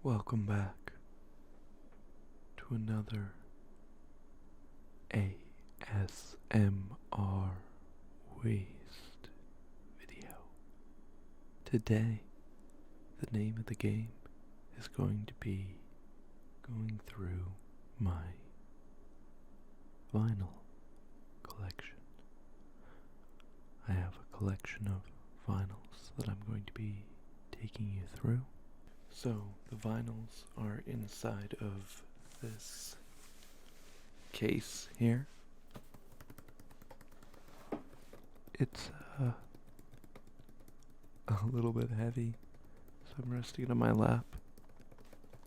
Welcome back to another ASMRWeast video. Today, the name of the game is going to be going through my vinyl collection. I have a collection of vinyls that I'm going to be taking you through. So, the vinyls are inside of this case here. It's a little bit heavy, so I'm resting it on my lap.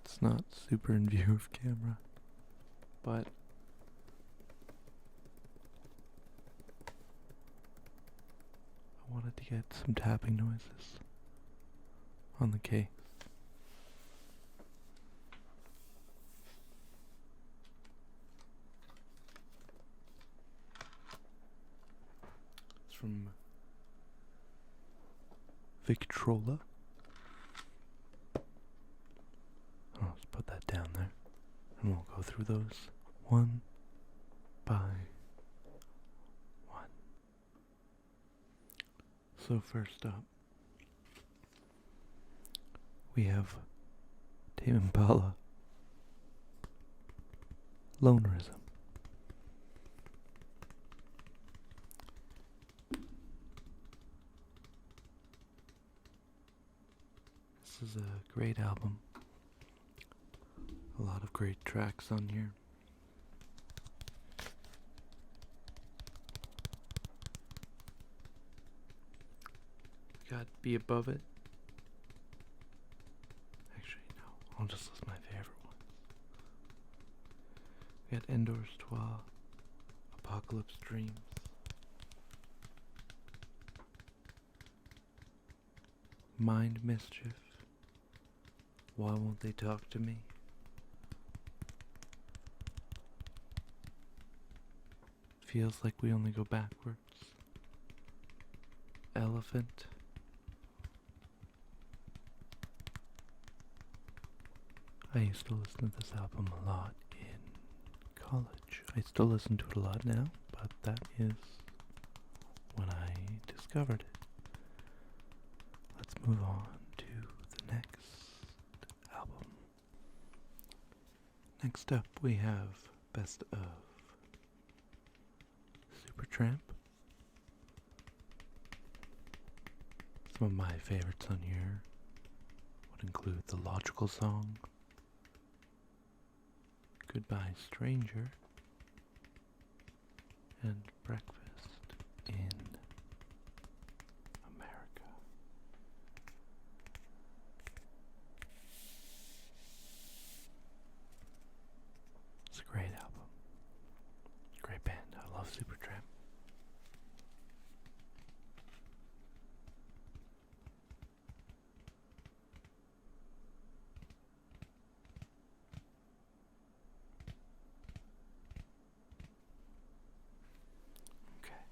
It's not super in view of camera, but I wanted to get some tapping noises on the case. From Victrola. I'll just put that down there and we'll go through those one by one. So first up, we have Tame Impala, Lonerism. This is a great album. A lot of great tracks on here. We got Be Above It. Actually, no, I'll just list my favorite ones. We got Endorse Toi, Apocalypse Dreams, Mind Mischief, Why Won't They Talk to Me, Feels Like We Only Go Backwards, Elephant, I used to listen to this album a lot in college. I still listen to it a lot now, but that is when I discovered it. Let's move on to the next album. Next up we have Best of Supertramp. Some of my favorites on here would include The Logical Song, Goodbye Stranger, and Breakfast in America. It's a great album. Great band. I love Supertramp. Okay,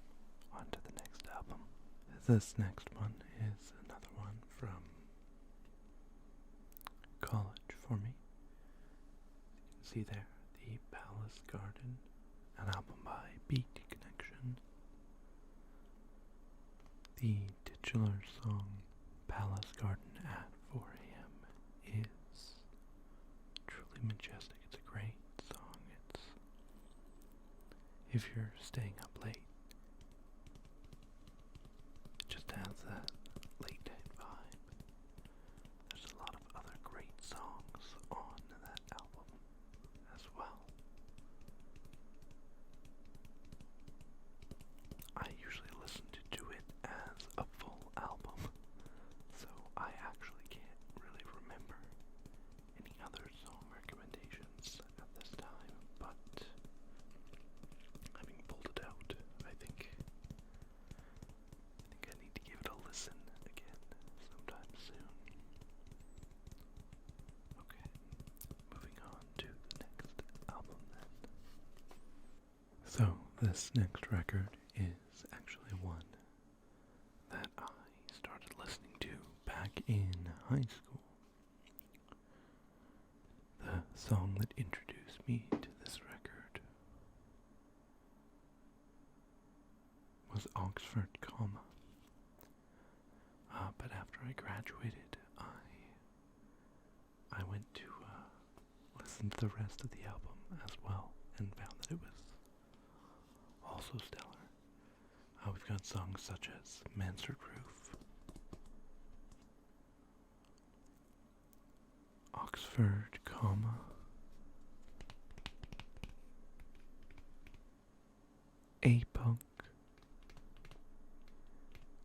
on to the next album. This next one is another one from college for me. You can see there, The Palace Garden, an album by Beat Connection. The titular song, Palace Garden at 4 a.m. is truly majestic. It's a great song. If you're staying up late, it just has that late night vibe. There's a lot of other great songs on that album as well. I usually listen to it as a full album, so I actually can't really remember any other song recommendations at this time, but having pulled it out, I think I need to give it a listen again sometime soon. Okay, moving on to the next album then. So, this next record is actually one that I started listening to back in high school. song that introduced me to this record was Oxford, comma. But after I graduated, I went to listen to the rest of the album as well, and found that it was also stellar. We've got songs such as Mansard Roof, Oxford, comma, A-Punk,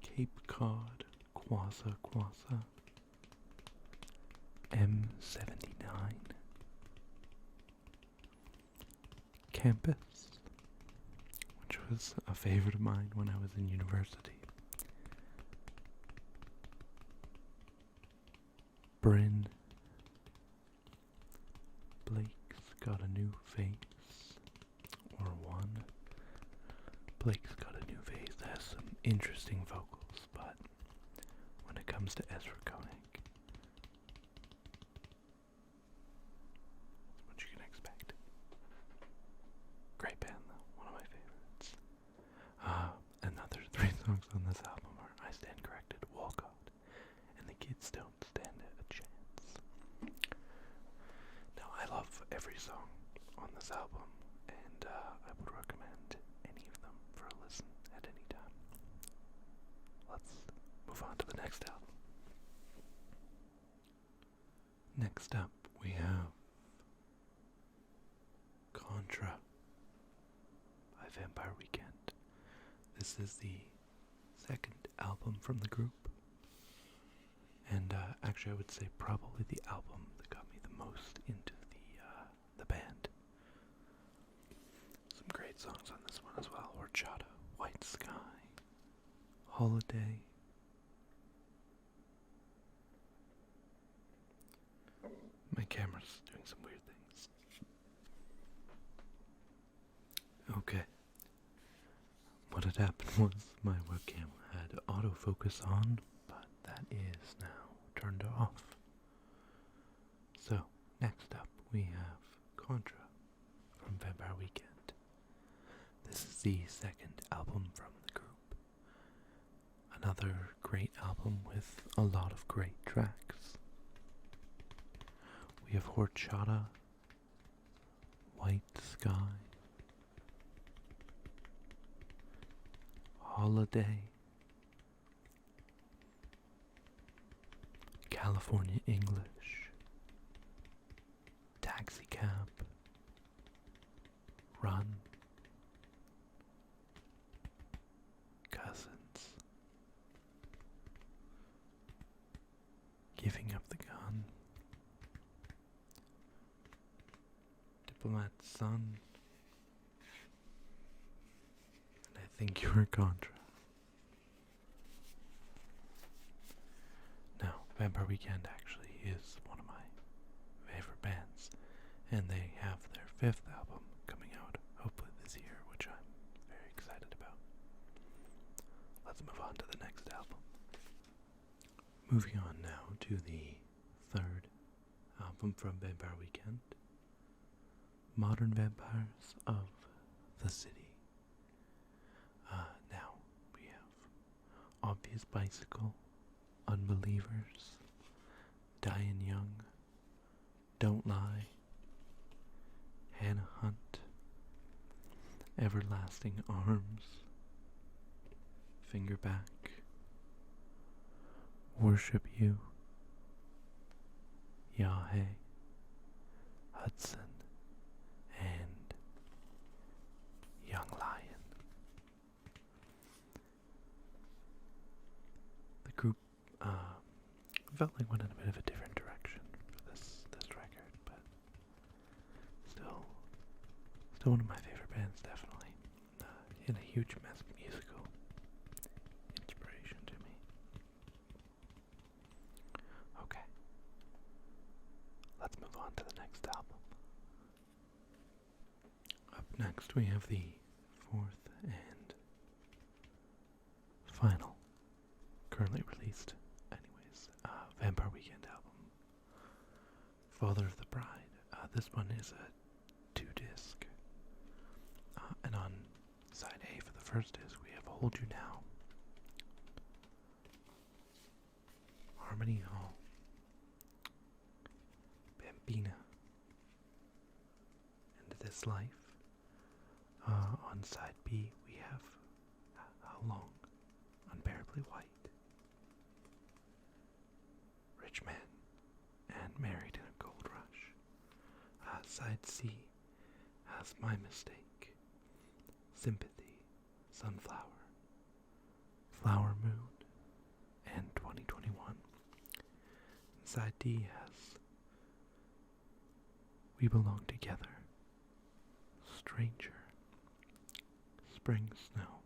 Cape Cod, Quassa Quassa, M79, Campus, which was a favorite of mine when I was in university, Bryn, Blake's Got a New Face, or One. Blake's Got a New Face has some interesting vocals, but when it comes to Ezra Koenig, what you can expect. Great band though, one of my favorites. Another 3 songs on this album are I Stand Corrected, Walcott, and The Kids Don't Stand a Chance. Now, I love every song on this album, and I would recommend any of them for a listen at any time. Let's move on to the next album. Next up, we have Contra by Vampire Weekend. This is the second album from the group, and actually I would say probably the album that got me the most into the band. Some great songs on this one as well. Horchata, White Sky, Holiday. My camera's doing some weird things. Okay. What had happened was my webcam had autofocus on, but that is now turned off. So, next up we have Contra from Vampire Weekend. This is the second album from the group. Another great album with a lot of great tracks. We have Horchata, White Sky, Holiday, California English, Taxi Cab, Run, Cousins, Giving Up the Gun, Diplomat's Son, and I Think You're Contra. Now, Vampire Weekend actually is one of my favorite bands, and they have their 5th album coming out hopefully this year, which I'm very excited about. Let's move on to the next album. Moving on now to the 3rd album from Vampire Weekend, Modern Vampires of the City. Now we have Obvious Bicycle, Unbelievers, Diane Young, Don't Lie, Hannah Hunt, Everlasting Arms, Finger Back, Worship You, Yahweh, Hudson, and Young Lion. The group felt like went in a bit of a different direction for this record, but still one of my favorite bands, definitely. And a huge musical inspiration to me. Okay, let's move on to the next album. Up next we have the 4th and final, currently released anyways, Vampire Weekend album, Father of the Bride. This one is a 2-disc. And on side A for the first disc, we have Hold You Now, Harmony Hall, Bambina, and This Life. On side B, we have How Long, Unbearably White, Rich Man, and Married in a Gold Rush. Side C has My Mistake, Sympathy, Sunflower, Flower Moon, and 2021. Side D has We Belong Together, Stranger, Spring Snow,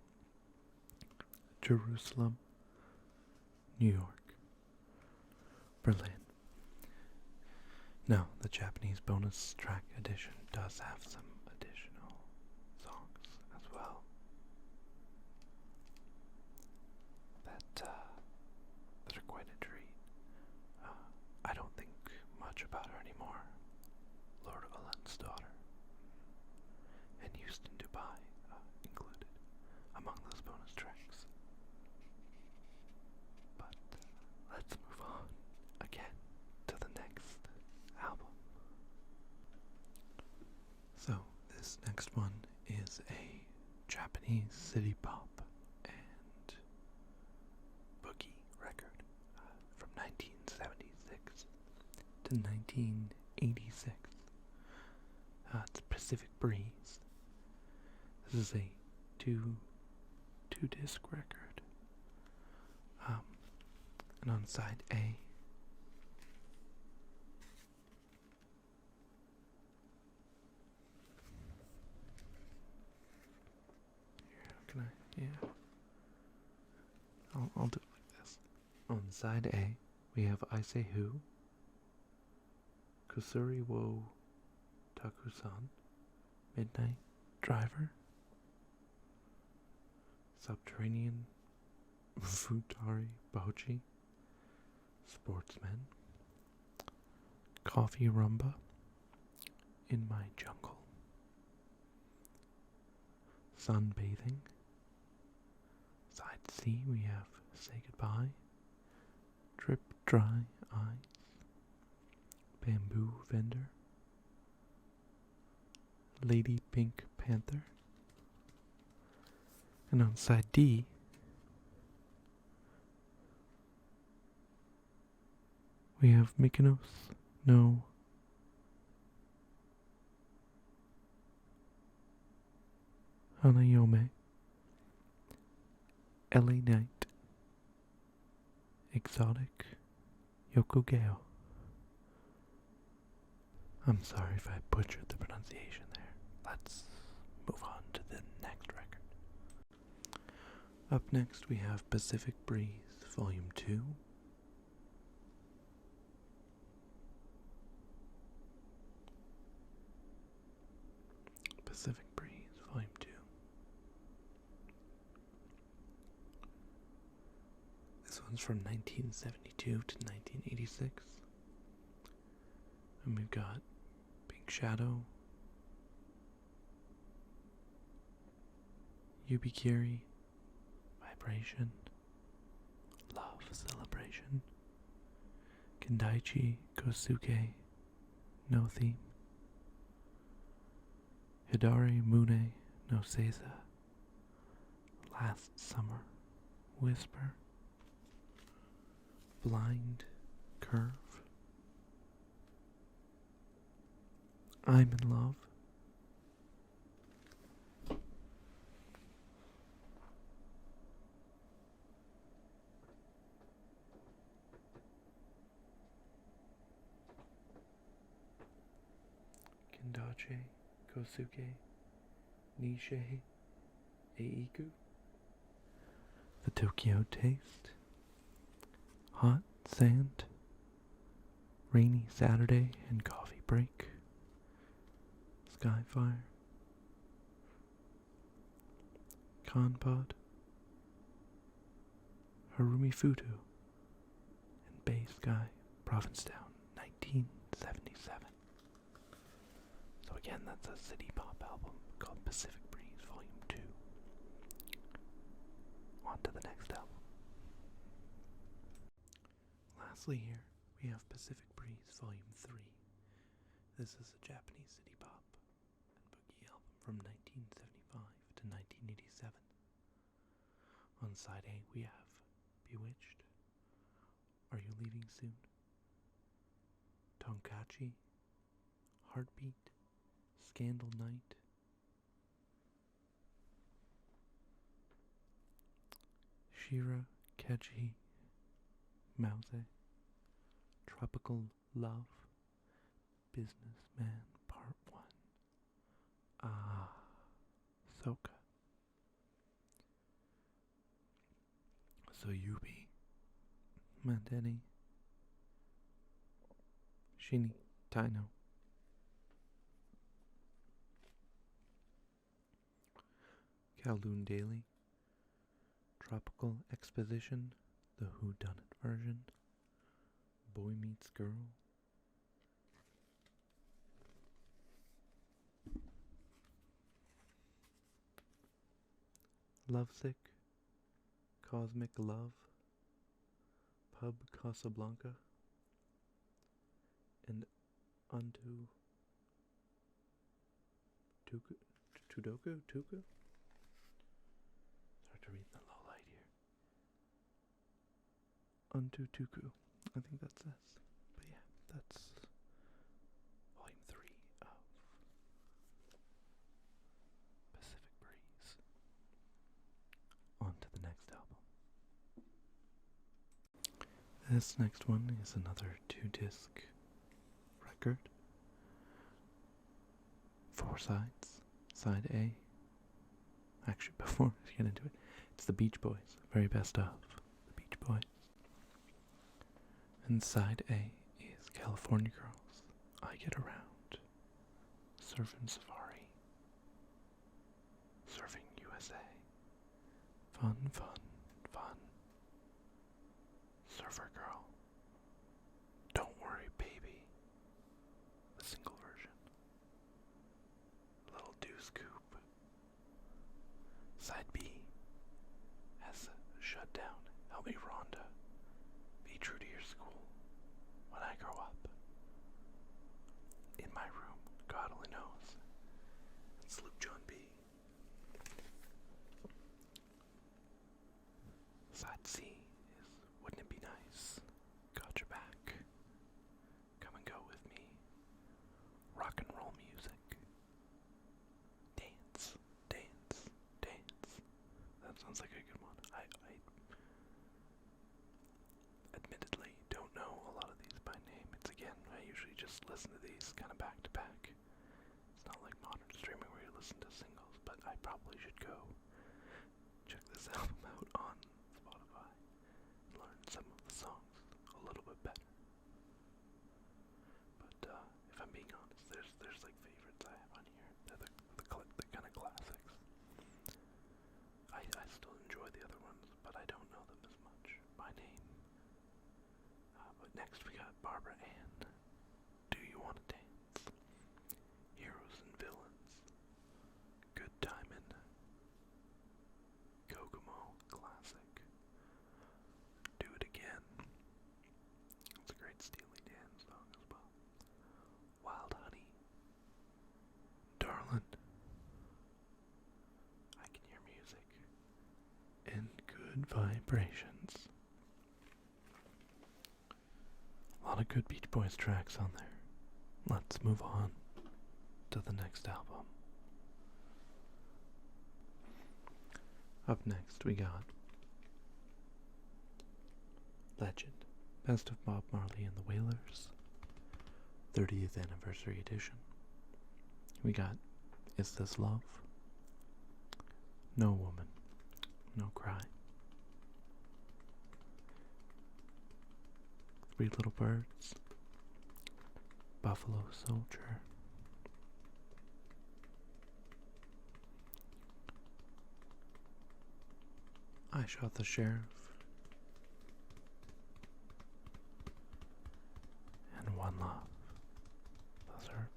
Jerusalem, New York, Berlin. Now, the Japanese bonus track edition does have some additional songs as well that are quite a treat. I don't think much about her anymore. Lord Ulan's Daughter and Houston, Dubai included among those bonus tracks. But let's move on again to the next album. So this next one is a Japanese city pop and boogie record from 1976 to 1986. It's Pacific Breeze. This is a two-disc record. And on side A, can I? Yeah. I'll do it like this. On side A, we have I Say Who, Kusuri wo Takusan, Midnight Driver, Subterranean Futari Bochi, Sportsman, Coffee Rumba, In My Jungle, Sunbathing. Side C we have Say Goodbye, Drip Dry Eyes, Bamboo Vendor, Lady Pink Panther. And on side D, we have Mykonos no Hanayome, LA Night, Exotic, Yokogeo. I'm sorry if I butchered the pronunciation there. Let's move on to the next record. Up next we have Pacific Breeze, Volume 2. Pacific Breeze, Volume 2. This one's from 1972 to 1986. And we've got Pink Shadow, Yubikiri, Vibration, Love Celebration, Kendaichi Kosuke, No Theme, Hidari Mune no Seiza, Last Summer, Whisper, Blind Curve, I'm in Love, Kendachi Kosuke Nishei Eiku, The Tokyo Taste, Hot Sand, Rainy Saturday and Coffee Break, Skyfire, Kanpod, Harumi Futu, and Bay Sky, Provincetown, 1977. again, that's a city pop album called Pacific Breeze Volume 2. On to the next album. Lastly here, we have Pacific Breeze Volume 3. This is a Japanese city pop and boogie album from 1975 to 1987. On side A, we have Bewitched, Are You Leaving Soon? Tonkachi, Heartbeat, Scandal Night, Shira, Keji, Mause, Tropical Love, Businessman Part 1, Soka, Soyubi, Mandeni, Shini, Taino, Kowloon Daily, Tropical Exposition, the Whodunit version, Boy Meets Girl, Lovesick, Cosmic Love, Pub Casablanca, and Unto Tudoku? Tuku? It's hard to read in the low light here. Unto Tuku. I think that's this. But yeah, that's volume 3 of Pacific Breeze. On to the next album. This next one is another 2-disc record. 4 sides. Side A. Actually, before I get into it, it's the Beach Boys. Very best of the Beach Boys. And side A is California Girls, I Get Around, Surfing Safari, Surfing USA, Fun, Fun, Fun, Surfer Girl, Don't Worry Baby, the single version, Little Deuce Coupe. Side B has Shut Down, Help Me Rhonda, Be True to Your School, When I Grow Up, In My Room, God Only Knows, and Sloop John B. Side C is Wouldn't It Be Nice, Got Your Back, Come and Go With Me, Rock and Roll Music, Dance, Dance, Dance. That sounds like a good one. I admittedly don't know a lot of these by name. It's again, I usually just listen to these kind of back to back. It's not like modern streaming where you listen to singles, but I probably should go check this album out on Spotify and learn some of the songs a little bit better. But if I'm being honest, there's like favorites I have on here. They're the kind of classics. I still enjoy the other ones, but I don't know them as much by name. But next we got Barbara Ann, Do You Want to Dance? Heroes and Villains, Good Timin', Kokomo, classic, Do It Again. It's a great Steely Dan song as well. Wild Honey, Darlin', I Can Hear Music, and Good Vibrations. A lot of good Beach Boys tracks on there. Let's move on to the next album. Up next we got Legend, Best of Bob Marley and the Wailers, 30th Anniversary Edition. We got Is This Love? No Woman, No Cry, Three Little Birds, Buffalo Soldier, I Shot the Sheriff, and One Love. Those are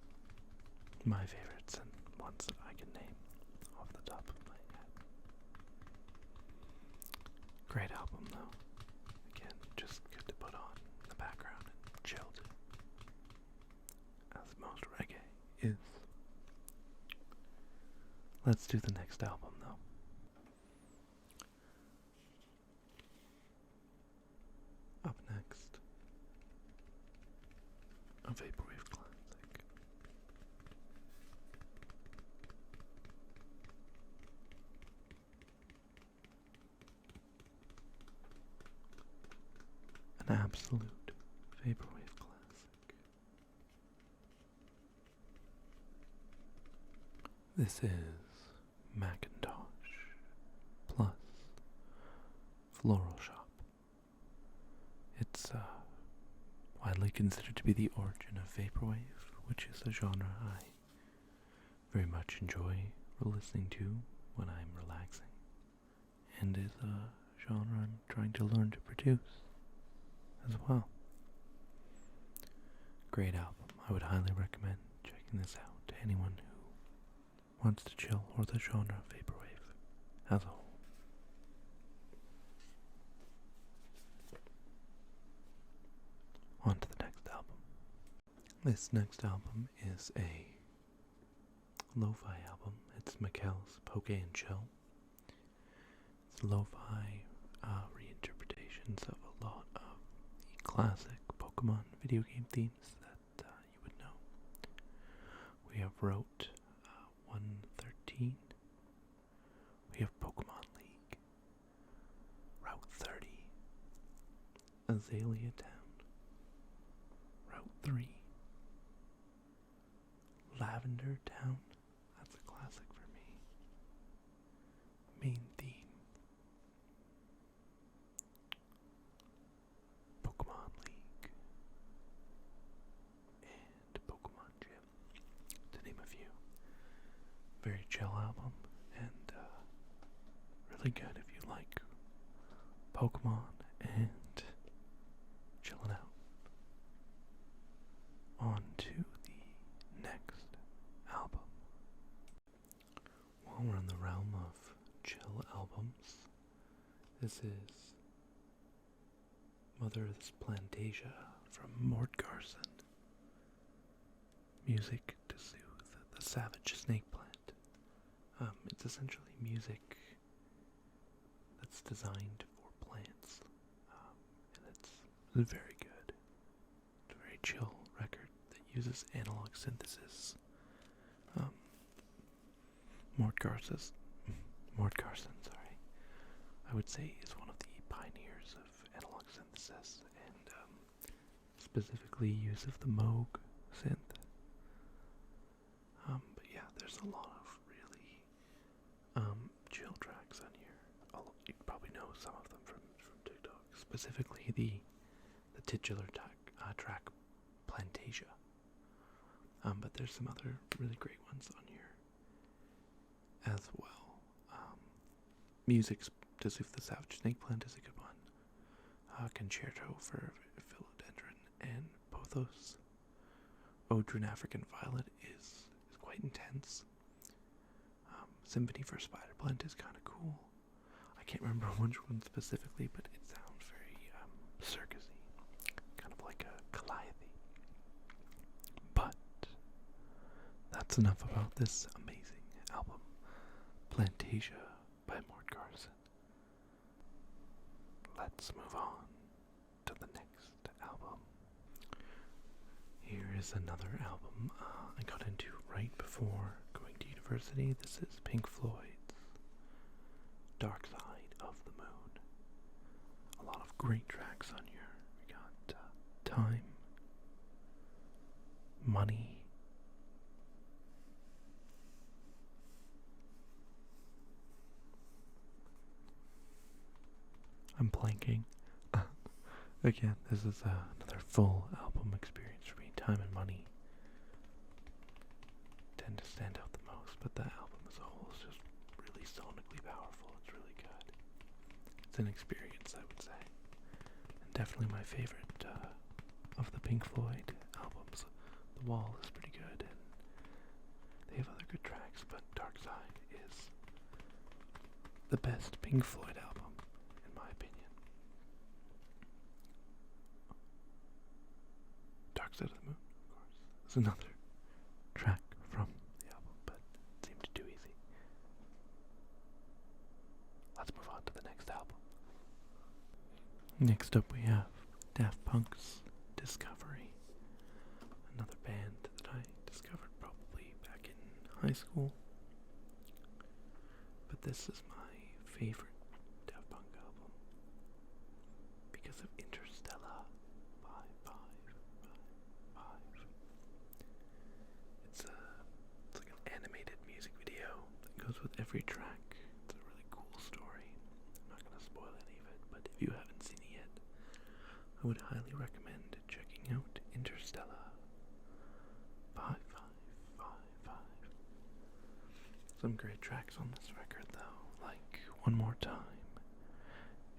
my favorites and ones that I can name off the top of my head. Great album though. Again, just good to put on in the background and chill to, as most reggae is. Let's do the next album though. Up next, a Vaporwave classic. An absolute Vaporwave classic. This is Macintosh plus Floral Shoppe. It's widely considered to be the origin of Vaporwave, which is a genre I very much enjoy listening to when I'm relaxing, and is a genre I'm trying to learn to produce as well. Great album. I would highly recommend checking this out to anyone who wants to chill, or the genre of Vaporwave as a whole. On to the next album. This next album is a lo-fi album. It's Mikkel's Poké Chill. It's lo-fi reinterpretations of a lot of the classic Pokemon video game themes that you would know. We have Route 113. We have Pokemon League. Route 30. Azalea Town. Route 3. Lavender Town. That's a classic for me. Main theme. Pokemon League. And Pokemon Gym, to name a few. Very chill album, and really good if you like Pokemon and chilling out. On to the next album. While we're in the realm of chill albums, this is Mother's Plantasia from Mort Garson. Music to soothe the savage snake plant. It's essentially music that's designed for plants, and it's very good. It's a very chill record that uses analog synthesis. Mort Garson, I would say is one of the pioneers of analog synthesis, and specifically use of the Moog synth. But yeah, there's a lot of really chill tracks on here. You probably know some of them from TikTok, specifically the titular track Plantasia. But there's some other really great ones on here as well. Music to Soothe the Savage Snake Plant is a good one. Concerto for Philodendron and Pothos. Odrin African Violet is quite intense. Symphony for Spider Plant is kind of cool. I can't remember which one specifically, but it sounds very circusy, kind of like a calliope. But that's enough about this amazing album, Plantasia by Mort Garson. Let's move on to the next album. Here is another album I got into right before going to university. This is Pink Floyd's Dark Side of the Moon. A lot of great tracks on here. We got Time, Money, I'm blanking. Again, this is another full album experience for me. Time and Money tend to stand out the most, but the album as a whole is just really sonically powerful. It's really good. It's an experience, I would say. And definitely my favorite of the Pink Floyd albums. The Wall is pretty good, and tracks, but Dark Side is the best Pink Floyd album, in my opinion. Dark Side of the Moon, of course, is another track from the album, but it seemed too easy. Let's move on to the next album. Next up we have Daft Punk's Discovery, another band that I discovered probably back in high school. But this is my favorite Daft Punk album because of Interstellar 555. It's like an animated music video that goes with every track. It's a really cool story. I'm not going to spoil any of it, but if you haven't seen it yet, I would highly recommend checking out Interstellar 5555. Some great tracks on this record though, like One More Time,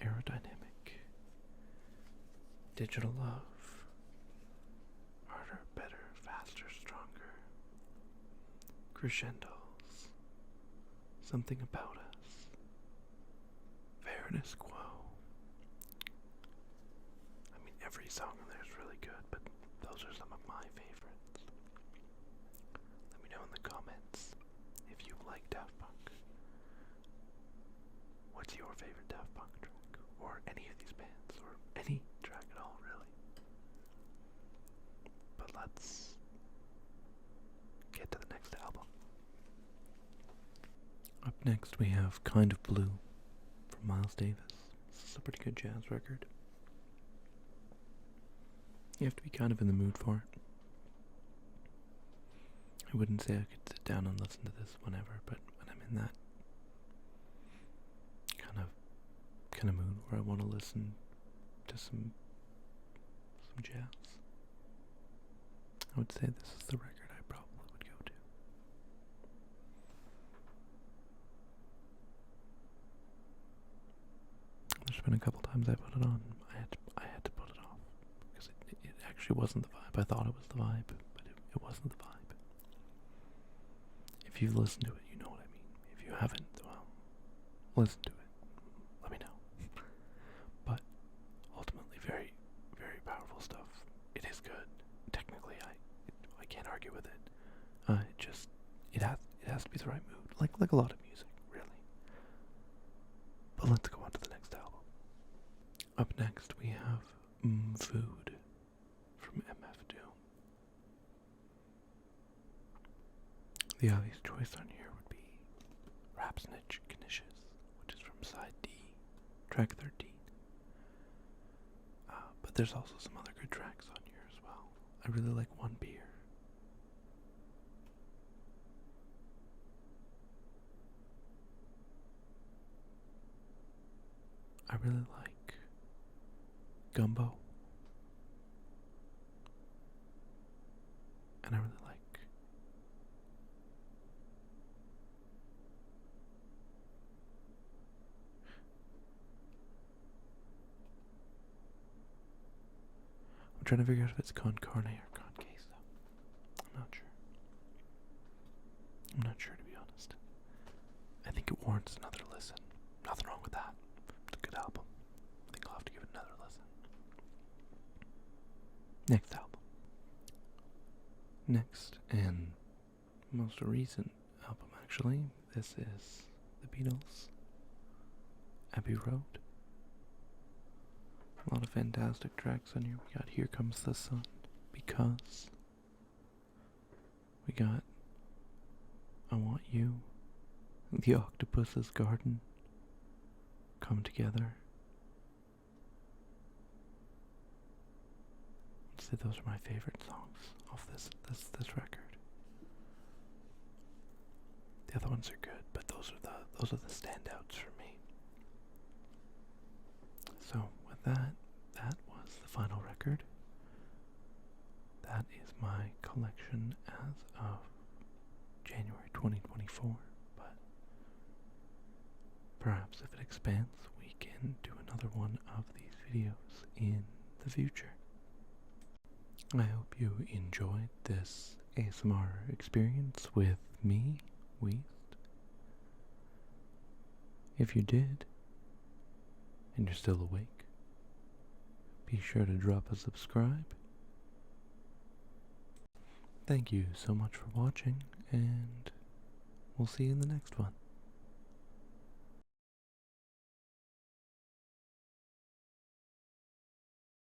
Aerodynamic, Digital Love, Harder, Better, Faster, Stronger, Crescendos, Something About Us, Fairness Quo. I mean, every song on there is really good, but those are some of my favorites. Let me know in the comments if you like Daft Punk. What's your favorite Daft Punk track? Or any of these bands, or any track at all, really. But let's get to the next album. Up next we have Kind of Blue from Miles Davis. This is a pretty good jazz record. You have to be kind of in the mood for it. I wouldn't say I could sit down and listen to this whenever, but when I'm in that kind of mood where I want to listen to some jazz, I would say this is the record I probably would go to. There's been a couple times I put it on. I had to put it off because it actually wasn't the vibe. I thought it was the vibe, but it wasn't the vibe. If you've listened to it, you know what I mean. If you haven't, well, listen to it. Let me know. But ultimately, very, very powerful stuff. It is good. Technically, I can't argue with it. It has to be the right mood, like a lot of music, really. But let's go on to the next album. Up next, we have Food from MF Doom. The obvious choice on here would be Rapsnitch Knishes, which is from side D, track 13. But there's also some other good tracks on here as well. I really like One Beer. I really like Gumbo. And I really like I'm trying to figure out if it's con carne or con queso. I'm not sure. I'm not sure, to be honest. I think it warrants another listen. Nothing wrong with that. It's a good album. I think I'll have to give it another listen. Next album. Next, and most recent album actually, this is the Beatles' Abbey Road. A lot of fantastic tracks on here. We got Here Comes the Sun, Because. We got I Want You, The Octopus's Garden, Come Together. I'd say those are my favorite songs off this record. The other ones are good, but those are the standouts for me. So with that was the final record. That is my collection as of January 2024, but perhaps if it expands, we can do another one of these videos in the future. I hope you enjoyed this ASMR experience with me If you did, and you're still awake, be sure to drop a subscribe. Thank you so much for watching, and we'll see you in the next one.